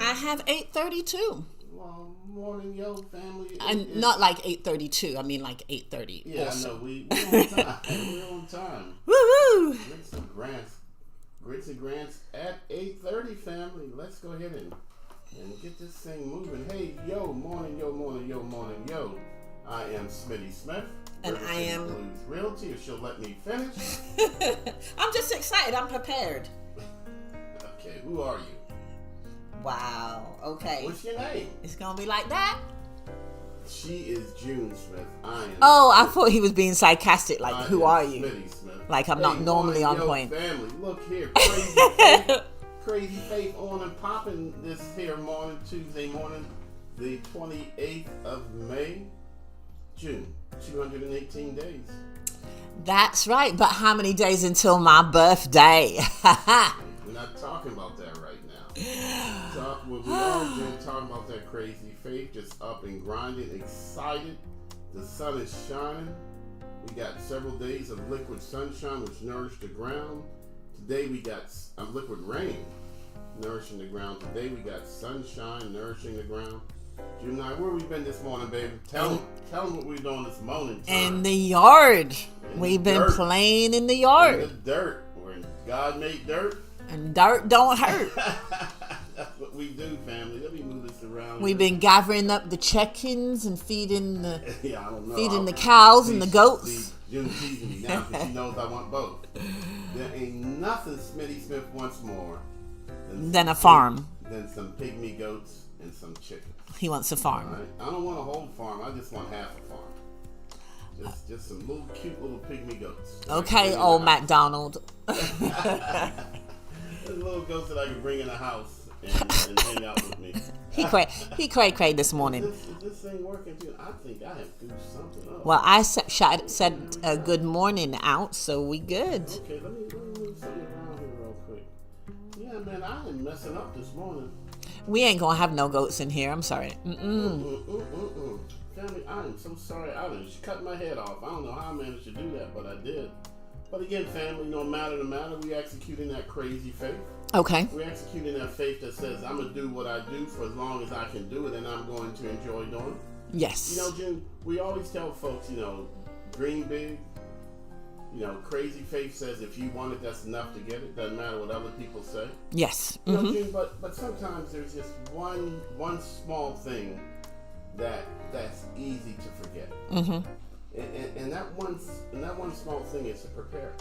I have 8:32. Well, morning, yo, family. And not like 8:32. I mean like 8:30. Yeah, also. I know. We're on time. We're on time. Woo woo! Grits and Grants at 8:30, family. Let's go ahead and get this thing moving. Hey, yo, morning, yo, morning, yo, morning, yo. I am Smitty Smith. And I am Blues Realty, if she'll let me finish. I'm just excited. I'm prepared. Okay, who are you? Wow. Okay. What's your name? It's gonna be like that. She is June Smith. I am. Oh, I thought he was being sarcastic. Like, who are you? Smitty Smith. Like, I'm not normally on point. Family, look here, crazy faith on and popping this here morning, Tuesday morning, the 28th of May, June, 218 days. That's right. But how many days until my birthday? We're not talking about that right now. We are just talking about that crazy faith, just up and grinding, excited. The sun is shining. We got several days of liquid sunshine, which nourished the ground. Today we got liquid rain, nourishing the ground. Today we got sunshine, nourishing the ground. June and I, where we been this morning, baby? Tell them what we doing this morning. In the yard. We've been playing in the yard. In the dirt. Where God made dirt. And dirt don't hurt. That's what we do, family. Let me move this around. We've been gathering up the chickens and feeding the I don't know. feeding the cows and the goats. June teasing me now because she knows I want both. There ain't nothing Smitty Smith wants more than a farm. Than some pygmy goats and some chickens. He wants a farm. Right? I don't want a whole farm. I just want half a farm. Just some little cute little pygmy goats. Okay, old MacDonald. There's little goats that I can bring in the house and hang out with me. He cray this morning. Is this thing working too? I think I have to do something else. Well, I said a good morning out, so we good. Okay, let me move something around here real quick. Yeah, man, I am messing up this morning. We ain't gonna have no goats in here. I'm sorry. Family, I am so sorry. I just cut my head off. I don't know how I managed to do that, but I did. But again, family, no matter the matter, we executing that crazy faith. Okay. We're executing that faith that says, I'm going to do what I do for as long as I can do it, and I'm going to enjoy doing it. Yes. You know, Jim, we always tell folks, dream big. Crazy faith says if you want it, that's enough to get it. Doesn't matter what other people say. Yes. You know, Jim, but sometimes there's just one small thing that's easy to forget. Mm-hmm. And that one small thing is to prepare.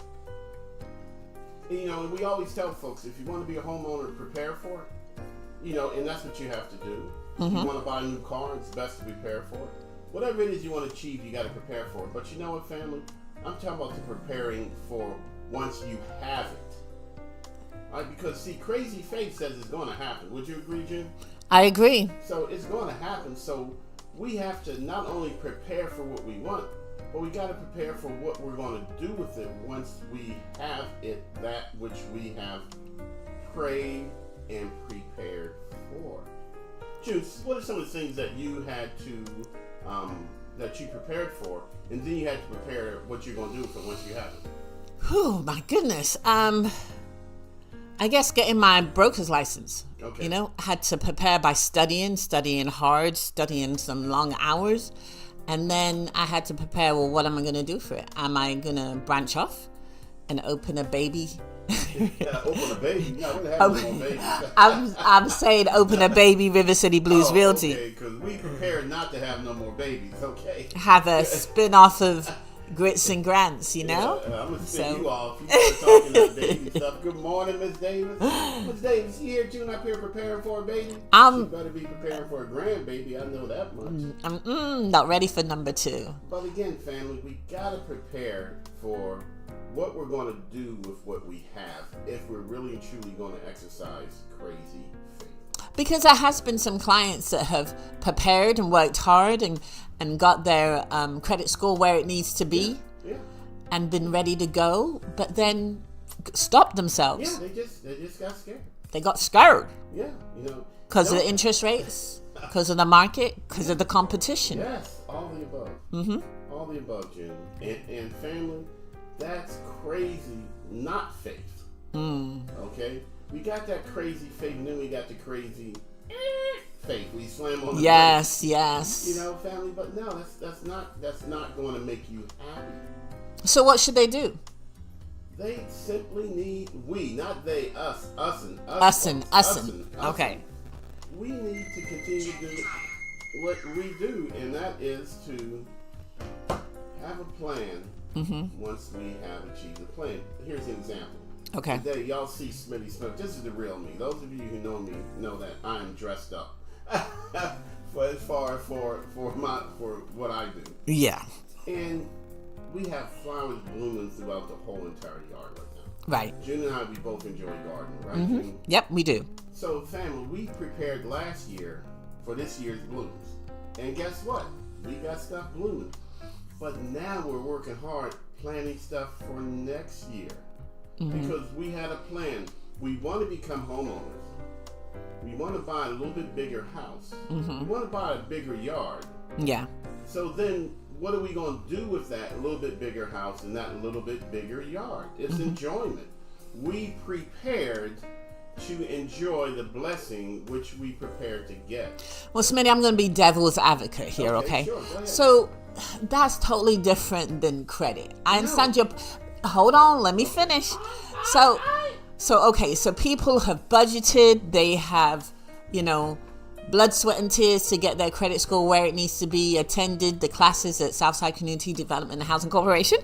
And we always tell folks, if you want to be a homeowner, prepare for it. And that's what you have to do. Mm-hmm. If you want to buy a new car, it's best to prepare for it. Whatever it is you want to achieve, you got to prepare for it. But you know what, family? I'm talking about the preparing for once you have it. All right? Because, see, crazy faith says it's going to happen. Would you agree, Jim? I agree. So it's going to happen. So we have to not only prepare for what we want, but we got to prepare for what we're going to do with it once we have it, that which we have prayed and prepared for. Juice, what are some of the things that you had to, that you prepared for, and then you had to prepare what you're going to do with it once you have it? Oh my goodness. I guess getting my broker's license. Okay. Had to prepare by studying hard, studying some long hours. And then I had to prepare, what am I going to do for it? Am I going to branch off and open a baby? Yeah, open a baby? No, we're going to have no baby. I'm saying open a baby River City Blues Realty. Okay, because we prepared not to have no more babies, okay? Have a spin-off of Grits and Grants, Yeah, I'm going to spin you off. You start talking that baby stuff. Good morning, Miss Davis. Miss Davis, you here, June, up here preparing for a baby? You better be preparing for a grandbaby. I know that much. I'm not ready for number 2. But again, family, we got to prepare for what we're going to do with what we have if we're really and truly going to exercise crazy faith. Because there has been some clients that have prepared and worked hard and got their credit score where it needs to be, and been ready to go, but then stopped themselves. Yeah, they just got scared. They got scared. Yeah, because of the interest rates, because of the market, because of the competition. Yes, all the above. Mm-hmm. All the above, Jim. And family, that's crazy, not faith. Okay? We got that crazy faith, and then we got the crazy faith. We slam on the Yes, brakes, yes. you know, family. But no, that's not going to make you happy. So what should they do? They simply need not they, us, Okay. We need to continue to do what we do, and that is to have a plan. Once we have achieved the plan. Here's an example. Okay. Today, y'all see Smitty Smith. This is the real me. Those of you who know me know that I am dressed up for what I do. Yeah. And we have flowers blooming throughout the whole entire yard right now. Right. June and I, we both enjoy gardening, right? June? Yep, we do. So, family, we prepared last year for this year's blooms. And guess what? We got stuff blooming. But now we're working hard planning stuff for next year. Because we had a plan. We want to become homeowners. We want to buy a little bit bigger house. We want to buy a bigger yard. Yeah. So then what are we going to do with that little bit bigger house and that little bit bigger yard? It's enjoyment. We prepared to enjoy the blessing which we prepared to get. Well, Smitty, I'm going to be devil's advocate here, okay? Sure, go ahead. So that's totally different than credit. I understand your... Hold on, let me finish. So okay, so people have budgeted, they have, blood, sweat, and tears to get their credit score where it needs to be, attended the classes at Southside Community Development and Housing Corporation.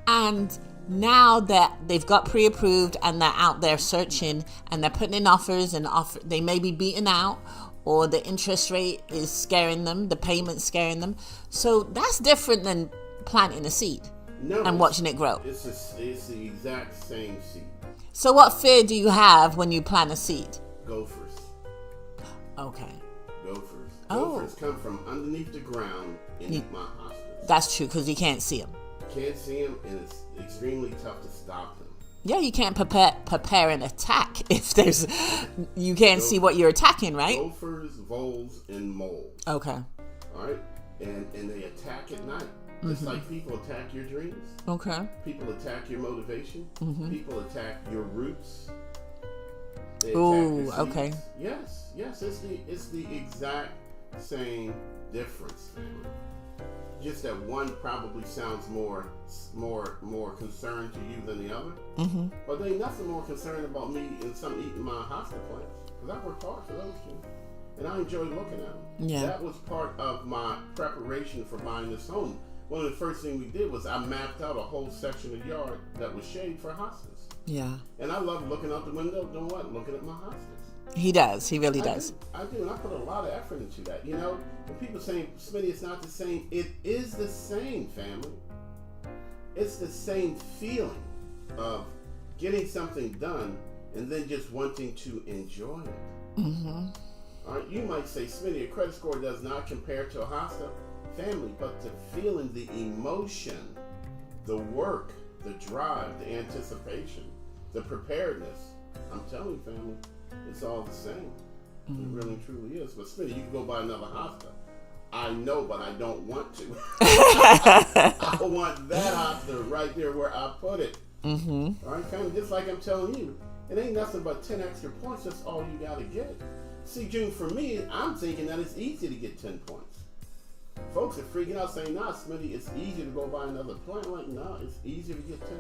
And now that they've got pre-approved and they're out there searching and they're putting in offers and they may be beaten out, or the interest rate is scaring them, the payment's scaring them. So that's different than planting a seed. No, and watching it grow. It's the exact same seed. So what fear do you have when you plant a seed? Gophers. Okay. Gophers. Oh. Gophers come from underneath the ground and eat my hospice. That's true, because you can't see them. Can't see them, and it's extremely tough to stop them. Yeah, you can't prepare an attack if you can't see what you're attacking, right? Gophers, voles, and moles. Okay. All right? And they attack at night. It's like people attack your dreams. Okay. People attack your motivation. People attack your roots. They attack Ooh, your seeds. okay. Yes. It's the exact same difference, family. Just that one probably sounds more concerned to you than the other. But they ain't nothing more concerned about me and some eating my hosta plants. Because I worked hard for those two. And I enjoy looking at them. Yeah. That was part of my preparation for buying this home. One of the first things we did was I mapped out a whole section of yard that was shade for hostas. Yeah. And I love looking out the window, doing what? Looking at my hostas. He does. He really does. I do. And I put a lot of effort into that. When people say, Smitty, it's not the same. It is the same, family. It's the same feeling of getting something done and then just wanting to enjoy it. All right, you might say, Smitty, a credit score does not compare to a hosta family, but the feeling, the emotion, the work, the drive, the anticipation, the preparedness. I'm telling you, family, it's all the same. It really and truly is. But Smitty, you can go buy another hosta. I know, but I don't want to. I want that hosta right there where I put it. All right, family, just like I'm telling you, it ain't nothing but 10 extra points. That's all you got to get. See, June, for me, I'm thinking that it's easy to get 10 points. Folks are freaking out saying, nah, Smitty, it's easy to go buy another plant. I'm like, nah, it's easier to get 10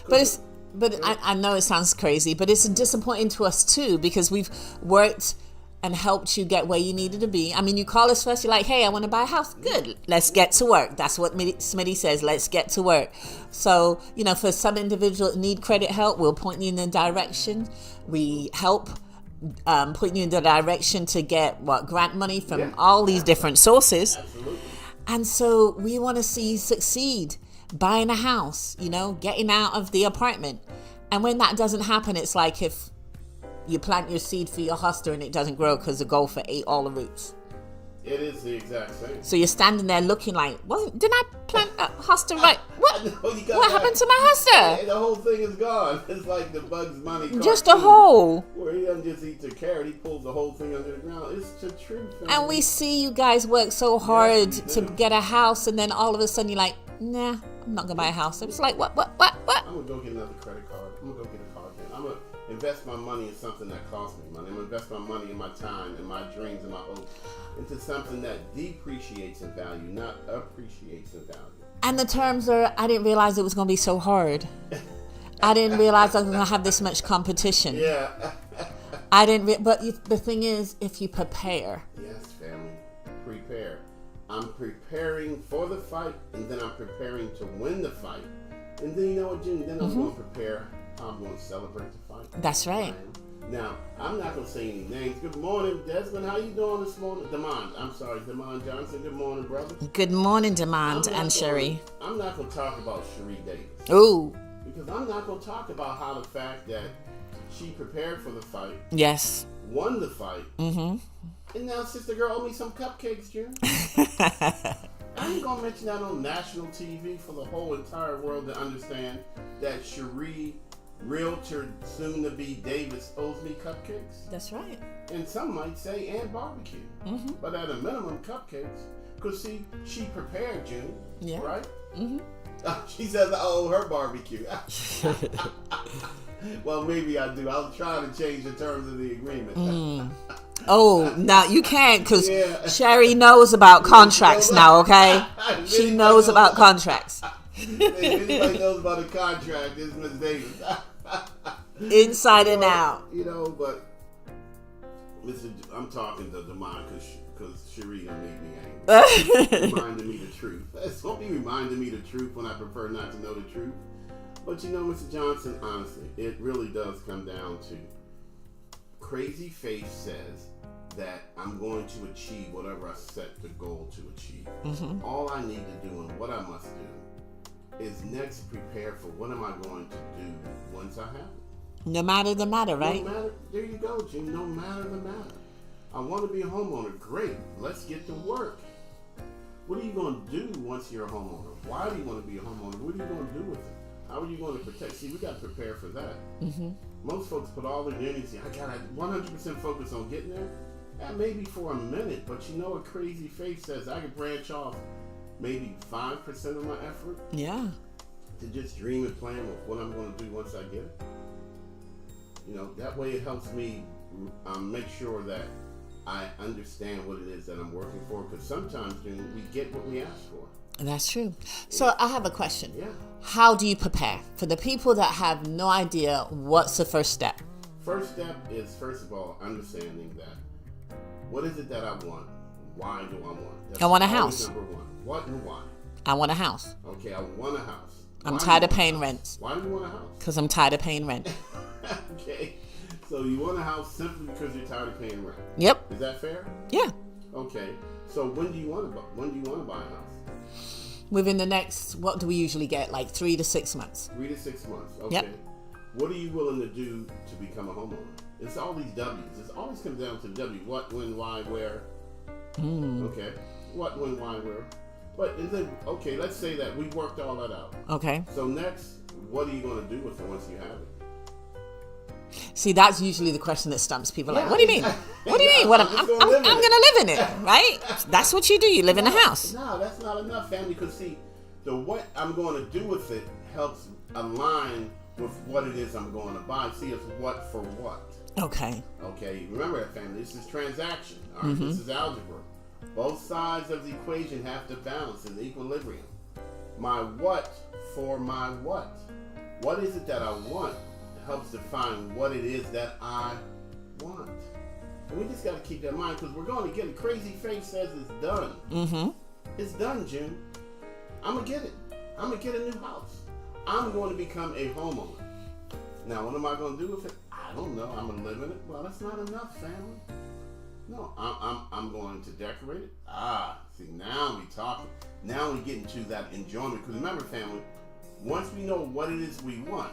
points. I know it sounds crazy, but it's disappointing to us too, because we've worked and helped you get where you needed to be. I mean, you call us first, you're like, hey, I want to buy a house. Good, let's get to work. That's what Smitty says, let's get to work. So, for some individuals that need credit help, we'll point you in the direction. We help putting you in the direction to get grant money from all these different sources. Absolutely. And so we want to see you succeed, buying a house, getting out of the apartment. And when that doesn't happen, it's like if you plant your seed for your hosta and it doesn't grow because the gopher ate all the roots. It is the exact same. So you're standing there looking like, well, didn't I plant a hosta right? What? What that. Happened to my hosta? Hey, the whole thing is gone. It's like the Bugs Bunny cartoon. Just a hole. Where he doesn't just eat the carrot, he pulls the whole thing under the ground. It's the truth. Family. And we see you guys work so hard to get a house, and then all of a sudden you're like, nah, I'm not going to buy a house. It's like, what? I'm going to go get another credit card. I'm going to go get a card then. I'm going to invest my money in something that costs me money. I'm going to invest my money and my time and my dreams and my hopes into something that depreciates in value, not appreciates in value. And the terms are, I didn't realize it was going to be so hard. I didn't realize I was going to have this much competition. Yeah. I didn't, the thing is, if you prepare. Yes, family, prepare. I'm preparing for the fight, and then I'm preparing to win the fight. And then, you know what, June, then I'm going to prepare how I'm going to celebrate the fight. That's right. Now, I'm not going to say any names. Good morning, Desmond. How you doing this morning? Demond Johnson. Good morning, brother. Good morning, Demond and Cherie. I'm not going to talk about Cherie Davis. Ooh. Because I'm not going to talk about how the fact that she prepared for the fight. Yes. Won the fight. Mm-hmm. And now sister girl owe me some cupcakes, June. I ain't going to mention that on national TV for the whole entire world to understand that Cherie, realtor, soon-to-be Davis, owes me cupcakes. That's right. And some might say, and barbecue. Mm-hmm. But at a minimum, cupcakes. Because, see, she prepared, June. Yeah. Right? Mm-hmm. She says I owe her barbecue. Well, maybe I do. I'll try to change the terms of the agreement. Oh, now you can't because Cherie knows about contracts now, okay? She knows about contracts. If anybody knows about a contract, it's Miss Davis. Inside and out. You know, but I'm talking to Demond because Cherie made me angry. Reminding me the truth. Don't be reminding me the truth when I prefer not to know the truth. But you know, Mr. Johnson, honestly, it really does come down to crazy faith says that I'm going to achieve whatever I set the goal to achieve. Mm-hmm. All I need to do and what I must do is next prepare for what am I going to do once I have it. No matter the matter, right? No matter, there you go, Jim. No matter the matter. I want to be a homeowner. Great. Let's get to work. What are you going to do once you're a homeowner? Why do you want to be a homeowner? What are you going to do with it? How are you going to protect? See, we got to prepare for that. Mm-hmm. Most folks put all their energy. I got to 100% focus on getting there. That may be for a minute, but you know what crazy faith says? I could branch off maybe 5% of my effort. Yeah. To just dream and plan with what I'm going to do once I get it. You know, that way it helps me make sure that I understand what it is that I'm working for. Because sometimes we get what we ask for. That's true. So I have a question. Yeah. How do you prepare? For the people that have no idea, what's the first step? First step is, first of all, understanding that what is it that I want? Why do I want? I want a house. Number one. What and why? I want a house. Okay, I want a house. I'm tired of paying rent. Why do you want a house? Because I'm tired of paying rent. Okay. So you want a house simply because you're tired of paying rent. Yep. Is that fair? Yeah. Okay. So when do you want to buy a house? Within the next, what do we usually get? Like 3 to 6 months. 3 to 6 months. Okay. Yep. What are you willing to do to become a homeowner? It's all these W's. It always comes down to W. What, when, why, where. Okay. What, when, why, where. But and then, okay, let's say that we worked all that out. Okay. So next, what are you going to do with it once you have it? See, that's usually the question that stumps people. Like, what do you mean? What do you mean? What I'm going to live in it, right? That's what you do. You live in a house. No, that's not enough, family. Because see, the what I'm going to do with it helps align with what it is I'm going to buy. See, it's what for what. Okay. Okay. Remember that, family. This is transaction. All right. This is algebra. Both sides of the equation have to balance in equilibrium. My what for my what. What is it that I want? Helps define what it is that I want. And we just got to keep that in mind because we're going to get it. Crazy Faith says it's done. Mm-hmm. It's done, Jim. I'm going to get it. I'm going to get a new house. I'm going to become a homeowner. Now, what am I going to do with it? I don't know. I'm going to live in it. Well, that's not enough, family. No, I'm going to decorate it. See, now we talking. Now we get into that enjoyment. Because remember, family, once we know what it is we want,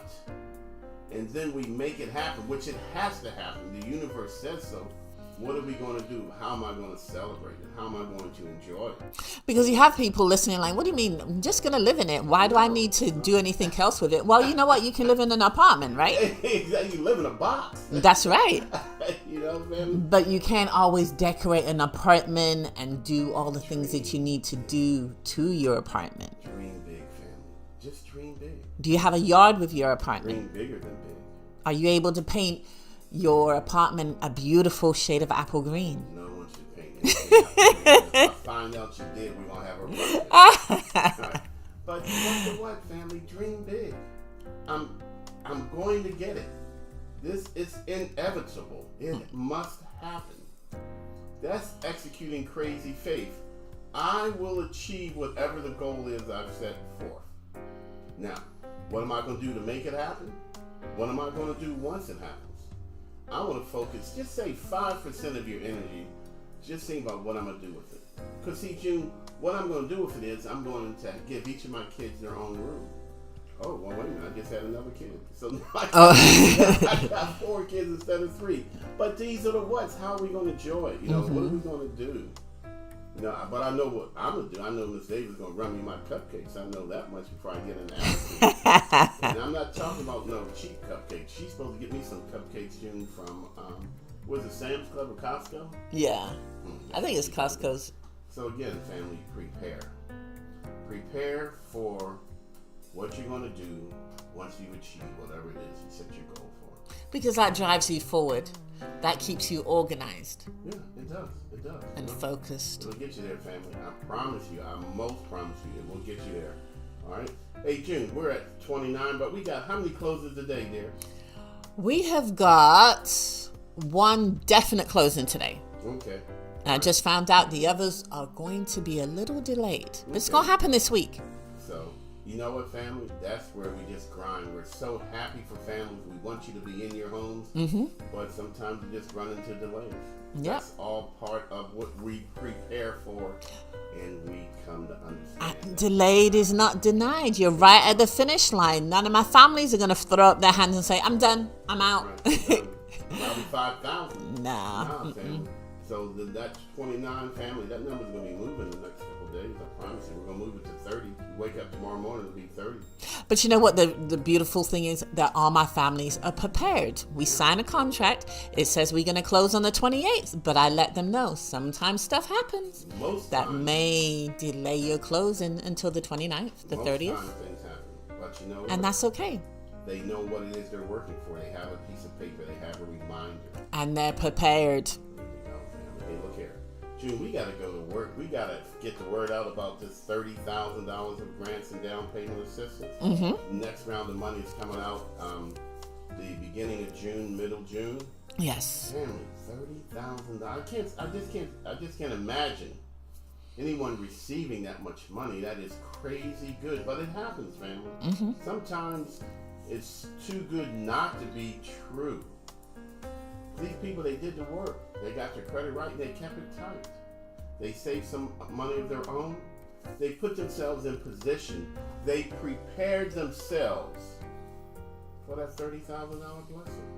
and then we make it happen, which it has to happen. The universe says so. What are we going to do? How am I going to celebrate it? How am I going to enjoy it? Because you have people listening like, what do you mean? I'm just going to live in it. Why do I need to do anything else with it? Well, you know what? You can live in an apartment, right? Exactly. You live in a box. That's right. You know, man. But you can't always decorate an apartment and do all the things that you need to do to your apartment. Dream big, family. Just dream big. Do you have a yard with your apartment? Dream bigger than big. Are you able to paint your apartment a beautiful shade of apple green? No one should paint anything. If I find out you did, we're going to have a ruckus. Right. But what, family? Dream big. I'm going to get it. This is inevitable. It must happen. That's executing crazy faith. I will achieve whatever the goal is I've set forth. Now, what am I going to do to make it happen? What am I going to do once it happens? I want to focus, just say 5% of your energy, just think about what I'm going to do with it. Because see, June, what I'm going to do with it is I'm going to give each of my kids their own room. Oh, well, wait a minute, I just had another kid. So now I got 4 kids instead of 3. But these are the what's. How are we going to enjoy it? You know, what are we going to do? You know, but I know what I'm going to do. I know Miss Davis is going to run me my cupcakes. I know that much before I get an attitude. And I'm not talking about no cheap cupcakes. She's supposed to get me some cupcakes, June, from, was it Sam's Club or Costco? Yeah. I think it's Costco's. So again, family, prepare. Prepare for what you're going to do once you achieve whatever it is you set your goal for. Because that drives you forward. That keeps you organized. Yeah, it does. It does. And focused. It'll get you there, family. I promise you. I most promise you. It will get you there. All right? Hey, June, we're at 29, but we got how many closes today, dear? We have got one definite closing today. Okay. And I just found out the others are going to be a little delayed. But it's going to happen this week. So, you know what, family? That's where we just grind. We're so happy for families. We want you to be in your homes. But sometimes we just run into delays. Yep. That's all part of what we prepare for and we come to understand. Delayed is not denied. You're right at the finish line. None of my families are going to throw up their hands and say, I'm done. I'm out. Right. Probably 5,000. Nah. Family. So that 29 family, that number's going to be moving in the next couple of days. I promise you. We're going to move it to 30. You wake up tomorrow morning, it'll be 30. But you know what? The beautiful thing is that all my families are prepared. We sign a contract. It says we're going to close on the 28th, but I let them know sometimes stuff happens that may delay your closing until the 29th, the 30th. Most times things happen. But you know and that's okay. They know what it is they're working for. They have a piece of paper. They have a reminder. And they're prepared. Hey, look here. June, we got to go to work. We got to get the word out about this $30,000 of grants and down payment assistance. Next round of money is coming out the beginning of June, middle June. Yes. Family, $30,000. I just can't imagine anyone receiving that much money. That is crazy good, but it happens, family. Sometimes it's too good not to be true. These people, they did the work. They got their credit right and they kept it tight. They saved some money of their own. They put themselves in position. They prepared themselves for that $30,000 blessing.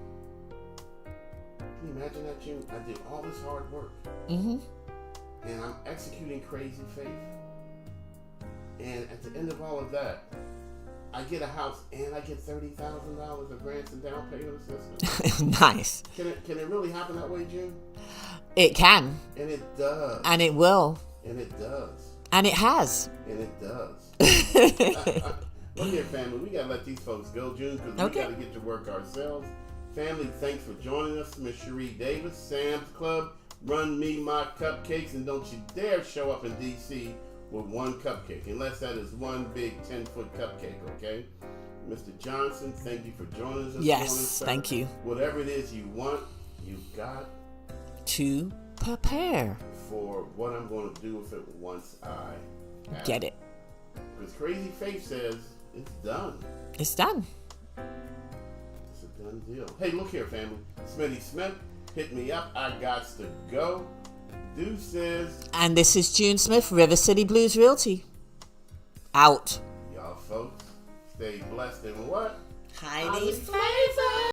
Can you imagine that, June? I did all this hard work. And I'm executing crazy faith. And at the end of all of that, I get a house and I get $30,000 of grants and down payment assistance. Nice. Can it really happen that way, June? It can. And it does. And it will. And it does. And it has. And it does. Look here, family. We got to let these folks go, June, because we got to get to work ourselves. Family, thanks for joining us. Miss Cherie Davis, Sam's Club. Run me my cupcakes, and don't you dare show up in D.C. with one cupcake, unless that is one big 10-foot cupcake, okay? Mr. Johnson, thank you for joining us this morning, sir. Thank you. Whatever it is you want, you've got to prepare for what I'm going to do with it once I get it. Because Crazy Faith says it's done. It's done. It's a done deal. Hey, look here, family. Smitty Smith, hit me up. I got to go. Deuces. And this is June Smith, River City Blues Realty. Out. Y'all folks, stay blessed and what? Highly favored.